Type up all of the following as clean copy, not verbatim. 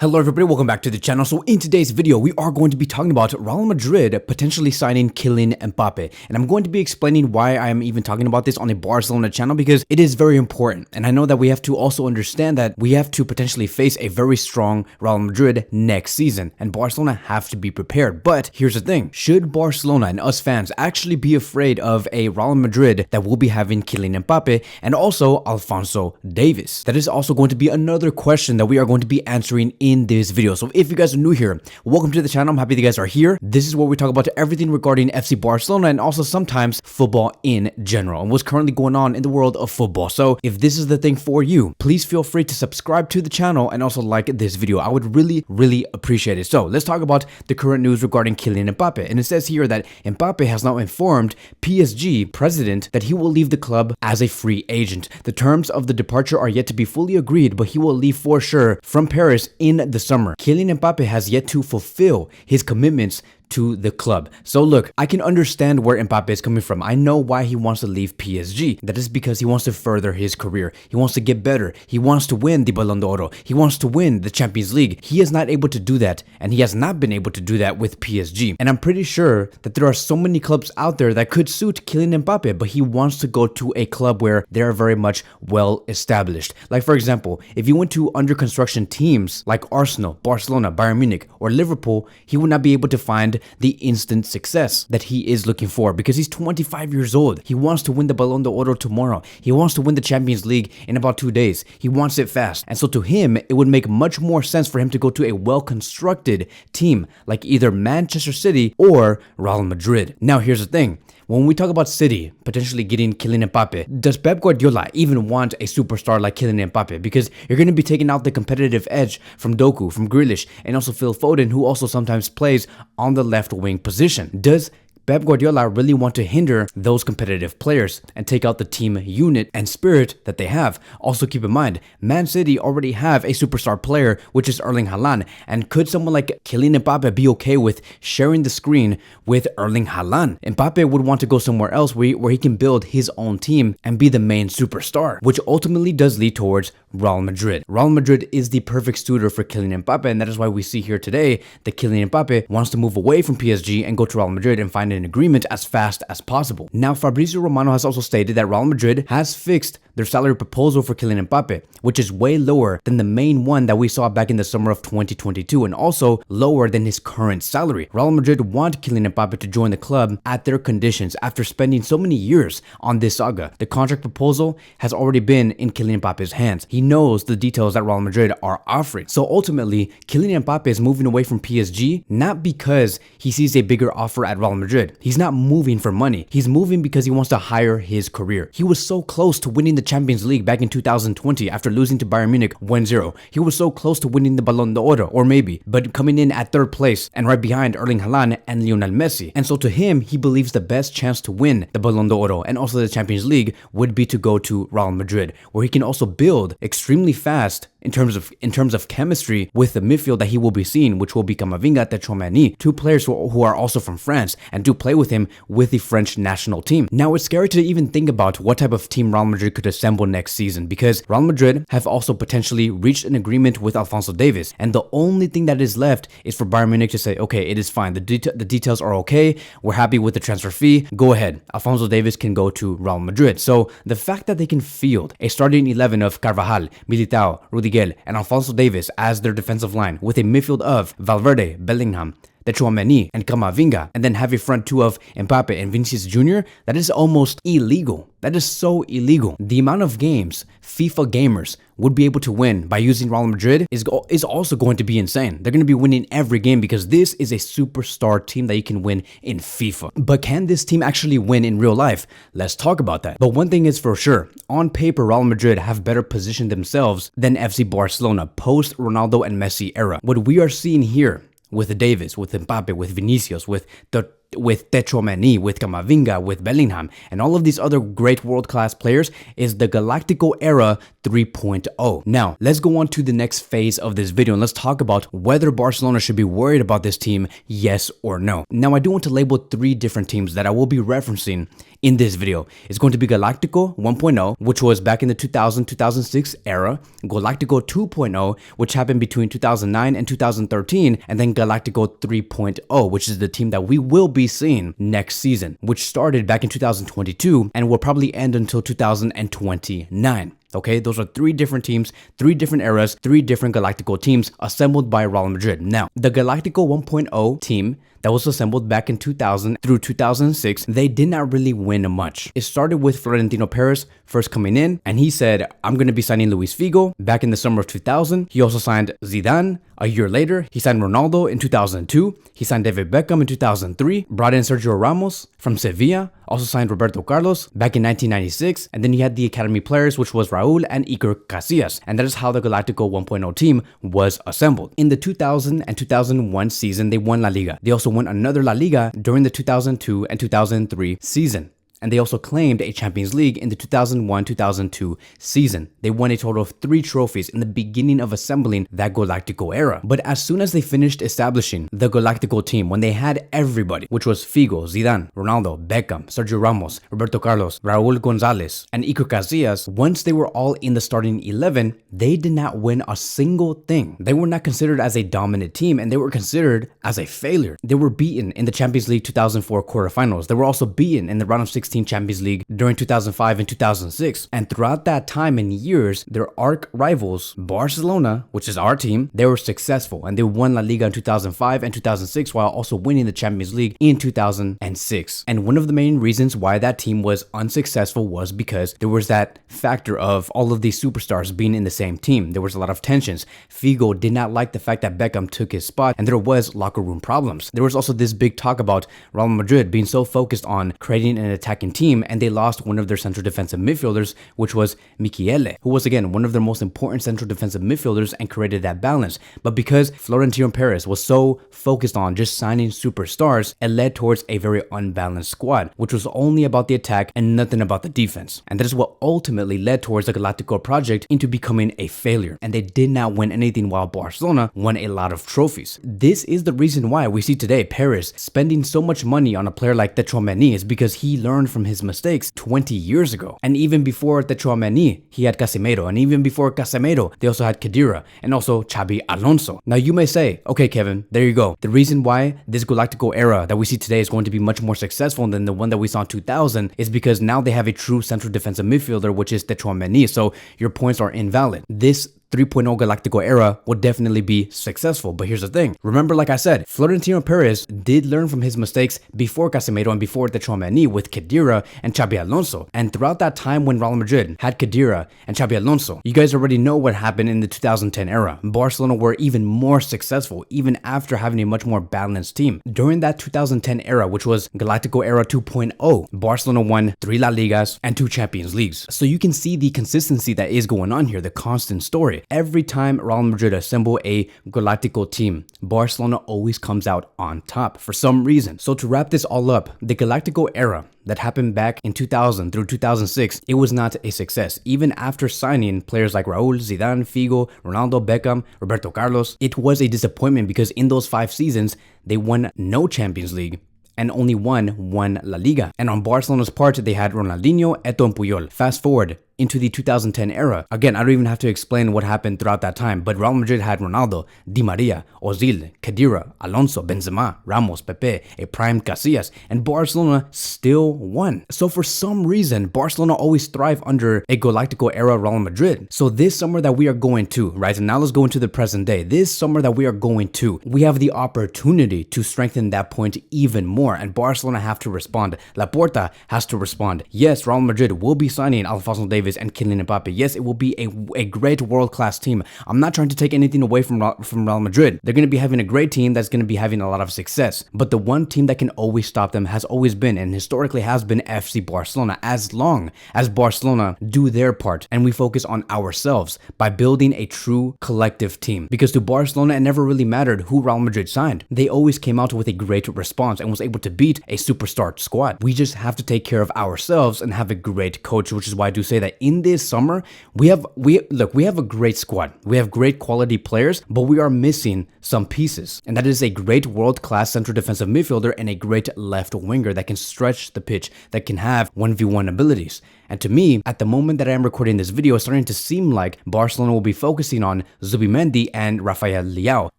Hello everybody, welcome back to the channel. So in today's video, we are going to be talking about Real Madrid potentially signing Kylian Mbappé. And I'm going to be explaining why I am even talking about this on a Barcelona channel because it is very important. And I know that we have to also understand that we have to potentially face a very strong Real Madrid next season. And Barcelona have to be prepared. But here's the thing, should Barcelona and us fans actually be afraid of a Real Madrid that will be having Kylian Mbappé and also Alphonso Davies? That is also going to be another question that we are going to be answering in this video. So if you guys are new here, welcome to the channel. I'm happy that you guys are here. This is where we talk about everything regarding FC Barcelona and also sometimes football in general and what's currently going on in the world of football. So if this is the thing for you, please feel free to subscribe to the channel and also like this video. I would really appreciate it. So let's talk about the current news regarding Kylian Mbappé. And it says here that Mbappé has now informed PSG president that he will leave the club as a free agent. The terms of the departure are yet to be fully agreed, but he will leave for sure from Paris in the summer. Kylian Mbappé has yet to fulfill his commitments to the club. So look, I can understand where Mbappé is coming from. I know why he wants to leave PSG. That is because he wants to further his career. He wants to get better. He wants to win the Ballon d'Or. He wants to win the Champions League. He is not able to do that, and he has not been able to do that with PSG. And I'm pretty sure that there are so many clubs out there that could suit Kylian Mbappé, but he wants to go to a club where they are very much well established. Like for example, if you went to under construction teams like Arsenal, Barcelona, Bayern Munich, or Liverpool, he would not be able to find the instant success that he is looking for because he's 25 years old. He wants to win the Ballon d'Or tomorrow. He wants to win the Champions League in about 2 days. He wants it fast. And so to him, it would make much more sense for him to go to a well-constructed team like either Manchester City or Real Madrid. Now, here's the thing. When we talk about City potentially getting Kylian Mbappé, does Pep Guardiola even want a superstar like Kylian Mbappé? Because you're going to be taking out the competitive edge from Doku, from Grealish, and also Phil Foden, who also sometimes plays on the left wing position. Does Pep Guardiola really want to hinder those competitive players and take out the team unit and spirit that they have? Also keep in mind, Man City already have a superstar player, which is Erling Haaland. And could someone like Kylian Mbappé be okay with sharing the screen with Erling Haaland? Mbappé would want to go somewhere else where he can build his own team and be the main superstar, which ultimately does lead towards Real Madrid. Real Madrid is the perfect suitor for Kylian Mbappé, and that is why we see here today that Kylian Mbappé wants to move away from PSG and go to Real Madrid and find an agreement as fast as possible. Now, Fabrizio Romano has also stated that Real Madrid has fixed their salary proposal for Kylian Mbappé, which is way lower than the main one that we saw back in the summer of 2022 and also lower than his current salary. Real Madrid want Kylian Mbappé to join the club at their conditions after spending so many years on this saga. The contract proposal has already been in Kylian Mbappe's hands. He knows the details that Real Madrid are offering. So ultimately, Kylian Mbappé is moving away from PSG not because he sees a bigger offer at Real Madrid. He's not moving for money. He's moving because he wants to hire his career. He was so close to winning the Champions League back in 2020 after losing to Bayern Munich 1-0. He was so close to winning the Ballon d'Or, or maybe, but coming in at third place and right behind Erling Haaland and Lionel Messi. And so to him, he believes the best chance to win the Ballon d'Or and also the Champions League would be to go to Real Madrid, where he can also build extremely fast in terms of chemistry with the midfield that he will be seeing, which will be Camavinga, Tchouaméni, two players who are also from France and do play with him with the French national team. Now, it's scary to even think about what type of team Real Madrid could assemble next season because Real Madrid have also potentially reached an agreement with Alphonso Davies, and the only thing that is left is for Bayern Munich to say, okay, it is fine. The details are okay. We're happy with the transfer fee. Go ahead. Alphonso Davies can go to Real Madrid. So the fact that they can field a starting 11 of Carvajal, Militao, Rudiger, and Alphonso Davies as their defensive line with a midfield of Valverde, Bellingham, Tchouaméni, and Camavinga, and then have a front two of Mbappe and Vinicius Jr., that is almost illegal. That is so illegal. The amount of games FIFA gamers would be able to win by using Real Madrid is also going to be insane. They're going to be winning every game because this is a superstar team that you can win in FIFA. But can this team actually win in real life? Let's talk about that. But one thing is for sure, on paper, Real Madrid have better positioned themselves than FC Barcelona post Ronaldo and Messi era. What we are seeing here with Davies, with Mbappe, with Vinicius, with the with Tchouaméni, with Camavinga, with Bellingham, and all of these other great world-class players is the Galactico era 3.0. Now, let's go on to the next phase of this video and let's talk about whether Barcelona should be worried about this team, yes or no. Now, I do want to label 3 different teams that I will be referencing in this video. It's going to be Galactico 1.0, which was back in the 2000-2006 era, Galactico 2.0, which happened between 2009 and 2013, and then Galactico 3.0, which is the team that we will be seeing next season, which started back in 2022 and will probably end until 2029. Okay, those are 3 different teams, 3 different eras, 3 different Galactico teams assembled by Real Madrid. Now, the Galactico 1.0 team that was assembled back in 2000 through 2006, they did not really win much. It started with Florentino Perez first coming in, and he said, I'm going to be signing Luis Figo back in the summer of 2000. He also signed Zidane. A year later, he signed Ronaldo in 2002. He signed David Beckham in 2003, brought in Sergio Ramos from Sevilla, also signed Roberto Carlos back in 1996, and then he had the academy players, which was Raul and Iker Casillas, and that is how the Galactico 1.0 team was assembled. In the 2000 and 2001 season, they won La Liga. They also won another La Liga during the 2002 and 2003 season. And they also claimed a Champions League in the 2001-2002 season. They won a total of 3 trophies in the beginning of assembling that Galactico era. But as soon as they finished establishing the Galactico team, when they had everybody, which was Figo, Zidane, Ronaldo, Beckham, Sergio Ramos, Roberto Carlos, Raul Gonzalez, and Iker Casillas, once they were all in the starting 11, they did not win a single thing. They were not considered as a dominant team, and they were considered as a failure. They were beaten in the Champions League 2004 quarterfinals. They were also beaten in the round of 16 Champions League during 2005 and 2006. And throughout that time and years, their arch rivals, Barcelona, which is our team, they were successful and they won La Liga in 2005 and 2006 while also winning the Champions League in 2006. And one of the main reasons why that team was unsuccessful was because there was that factor of all of these superstars being in the same team. There was a lot of tensions. Figo did not like the fact that Beckham took his spot, and there was locker room problems. There was also this big talk about Real Madrid being so focused on creating an attacking team, and they lost one of their central defensive midfielders, which was Michele, who was again one of their most important central defensive midfielders and created that balance. But because Florentino Perez was so focused on just signing superstars, it led towards a very unbalanced squad, which was only about the attack and nothing about the defense. And that is what ultimately led towards the Galactico project into becoming a failure. And they did not win anything while Barcelona won a lot of trophies. This is the reason why we see today Perez spending so much money on a player like Tchouaméni, is because he learned from his mistakes 20 years ago. And even before Tchouaméni, he had Casemiro, and even before Casemiro, they also had Khedira and also Xabi Alonso. Now you may say, okay Kevin, there you go. The reason why this Galactico era that we see today is going to be much more successful than the one that we saw in 2000 is because now they have a true central defensive midfielder, which is Tchouaméni. So your points are invalid. This 3.0 Galactico era will definitely be successful. But here's the thing. Remember, like I said, Florentino Perez did learn from his mistakes before Casemiro and before Tchouaméni with Khedira and Xabi Alonso. And throughout that time when Real Madrid had Khedira and Xabi Alonso, you guys already know what happened in the 2010 era. Barcelona were even more successful, even after having a much more balanced team. During that 2010 era, which was Galactico era 2.0, Barcelona won 3 La Ligas and 2 Champions Leagues. So you can see the consistency that is going on here, the constant story. Every time Real Madrid assemble a Galactico team, Barcelona always comes out on top for some reason. So to wrap this all up, the Galactico era that happened back in 2000 through 2006, it was not a success. Even after signing players like Raul, Zidane, Figo, Ronaldo, Beckham, Roberto Carlos, it was a disappointment because in those 5 seasons, they won no Champions League and only won 1 La Liga. And on Barcelona's part, they had Ronaldinho, Eto'o, and Puyol. Fast forward into the 2010 era. Again, I don't even have to explain what happened throughout that time, but Real Madrid had Ronaldo, Di Maria, Ozil, Khedira, Alonso, Benzema, Ramos, Pepe, a prime Casillas, and Barcelona still won. So for some reason, Barcelona always thrive under a Galactico era Real Madrid. So this summer that we are going to, right, and now let's go into the present day. This summer that we are going to, we have the opportunity to strengthen that point even more, and Barcelona have to respond. Laporta has to respond. Yes, Real Madrid will be signing Alphonso Davies Davies and Kylian Mbappé. Yes, it will be a great world-class team. I'm not trying to take anything away from Real Madrid. They're going to be having a great team that's going to be having a lot of success. But the one team that can always stop them has always been, and historically has been, FC Barcelona. As long as Barcelona do their part and we focus on ourselves by building a true collective team. Because to Barcelona, it never really mattered who Real Madrid signed. They always came out with a great response and was able to beat a superstar squad. We just have to take care of ourselves and have a great coach, which is why I do say that in this summer, we have a great squad. We have great quality players, but we are missing some pieces. And that is a great world-class central defensive midfielder and a great left winger that can stretch the pitch, that can have 1v1 abilities. And to me, at the moment that I am recording this video, it's starting to seem like Barcelona will be focusing on Zubimendi and Rafael Leao.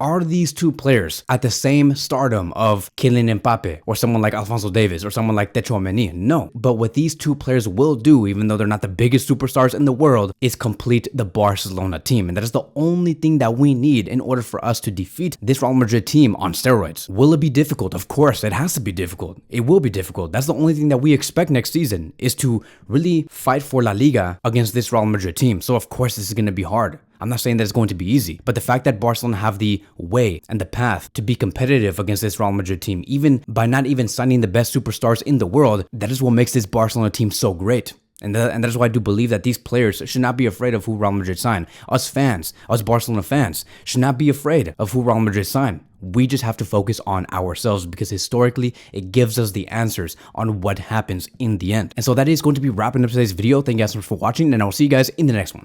Are these two players at the same stardom of Kylian Mbappé or someone like Alphonso Davies or someone like Tchouaméni? No. But what these two players will do, even though they're not the biggest superstars in the world, is complete the Barcelona team. And that is the only thing that we need in order for us to defeat this Real Madrid team on steroids. Will it be difficult? Of course, it has to be difficult. It will be difficult. That's the only thing that we expect next season, is to really fight for La Liga against this Real Madrid team. So of course this is going to be hard. I'm not saying that it's going to be easy, but the fact that Barcelona have the way and the path to be competitive against this Real Madrid team, even by not even signing the best superstars in the world, that is what makes this Barcelona team so great. And that is why I do believe that these players should not be afraid of who Real Madrid sign. Us fans, us Barcelona fans, should not be afraid of who Real Madrid sign. We just have to focus on ourselves, because historically it gives us the answers on what happens in the end. And so that is going to be wrapping up today's video. Thank you guys so much for watching, and I will see you guys in the next one.